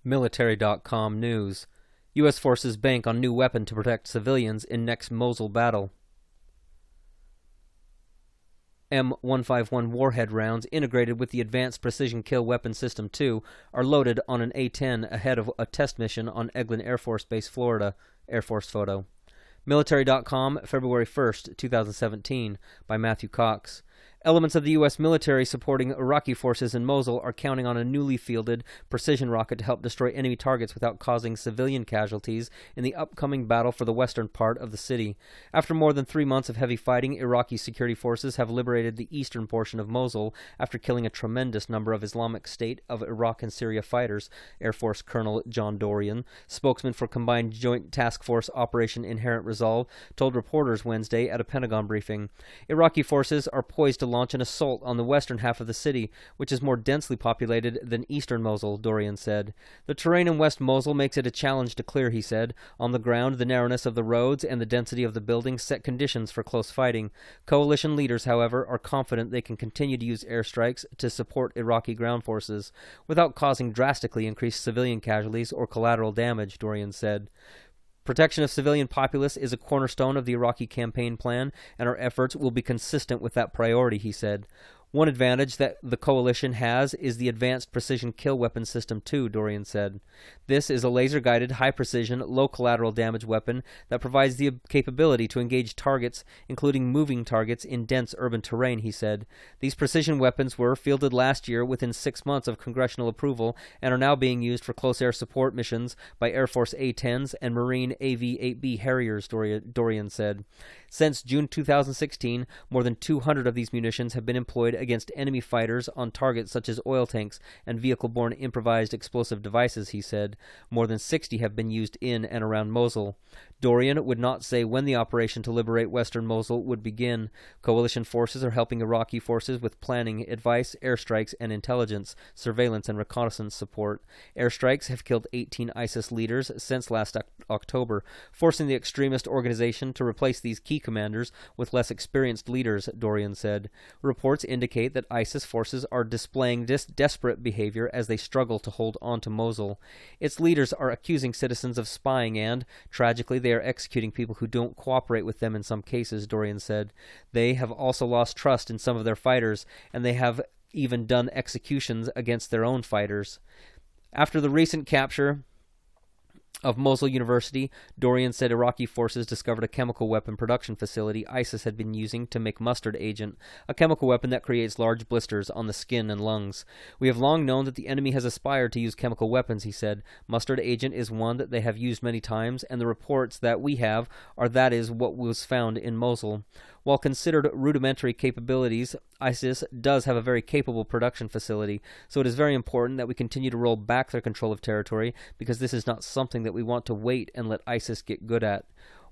Military.com news. U.S. forces bank on new weapon to protect civilians in next Mosul battle. M151 warhead rounds integrated with the Advanced Precision Kill Weapon System 2 are loaded on an A-10 ahead of a test mission on Eglin Air Force Base, Florida. Air Force photo. Military.com, February 1st, 2017, by Matthew Cox. Elements of the U.S. military supporting Iraqi forces in Mosul are counting on a newly fielded precision rocket to help destroy enemy targets without causing civilian casualties in the upcoming battle for the western part of the city. After more than 3 months of heavy fighting, Iraqi security forces have liberated the eastern portion of Mosul after killing a tremendous number of Islamic State of Iraq and Syria fighters, Air Force Colonel John Dorian, spokesman for Combined Joint Task Force Operation Inherent Resolve, told reporters Wednesday at a Pentagon briefing. Iraqi forces are poised to launch an assault on the western half of the city, which is more densely populated than eastern Mosul, Dorian said. The terrain in West Mosul makes it a challenge to clear, he said. On the ground, the narrowness of the roads and the density of the buildings set conditions for close fighting. Coalition leaders, however, are confident they can continue to use airstrikes to support Iraqi ground forces, without causing drastically increased civilian casualties or collateral damage, Dorian said. Protection of civilian populace is a cornerstone of the Iraqi campaign plan, and our efforts will be consistent with that priority, he said. One advantage that the coalition has is the Advanced Precision Kill Weapon System 2, Dorian said. This is a laser-guided, high-precision, low-collateral damage weapon that provides the capability to engage targets, including moving targets, in dense urban terrain, he said. These precision weapons were fielded last year within 6 months of congressional approval and are now being used for close air support missions by Air Force A-10s and Marine AV-8B Harriers, Dorian said. Since June 2016, more than 200 of these munitions have been employed against enemy fighters on targets such as oil tanks and vehicle-borne improvised explosive devices, he said. More than 60 have been used in and around Mosul. Dorian would not say when the operation to liberate western Mosul would begin. Coalition forces are helping Iraqi forces with planning, advice, airstrikes, and intelligence, surveillance, and reconnaissance support. Airstrikes have killed 18 ISIS leaders since last October, forcing the extremist organization to replace these key commanders with less experienced leaders, Dorian said. Reports indicate that ISIS forces are displaying desperate behavior as they struggle to hold on to Mosul. Its leaders are accusing citizens of spying and, tragically, they are executing people who don't cooperate with them in some cases, Dorian said. They have also lost trust in some of their fighters, and they have even done executions against their own fighters. After the recent capture of Mosul University, Dorian said Iraqi forces discovered a chemical weapon production facility ISIS had been using to make mustard agent, a chemical weapon that creates large blisters on the skin and lungs. We have long known that the enemy has aspired to use chemical weapons, he said. Mustard agent is one that they have used many times, and the reports that we have are that is what was found in Mosul. While considered rudimentary capabilities, ISIS does have a very capable production facility, so it is very important that we continue to roll back their control of territory, because this is not something that we want to wait and let ISIS get good at.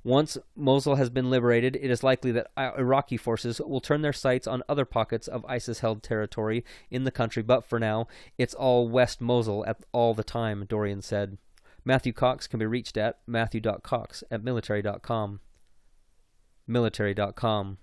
Once Mosul has been liberated, it is likely that Iraqi forces will turn their sights on other pockets of ISIS-held territory in the country, but for now, it's all West Mosul all the time, Dorian said. Matthew Cox can be reached at matthew.cox@military.com. Military.com.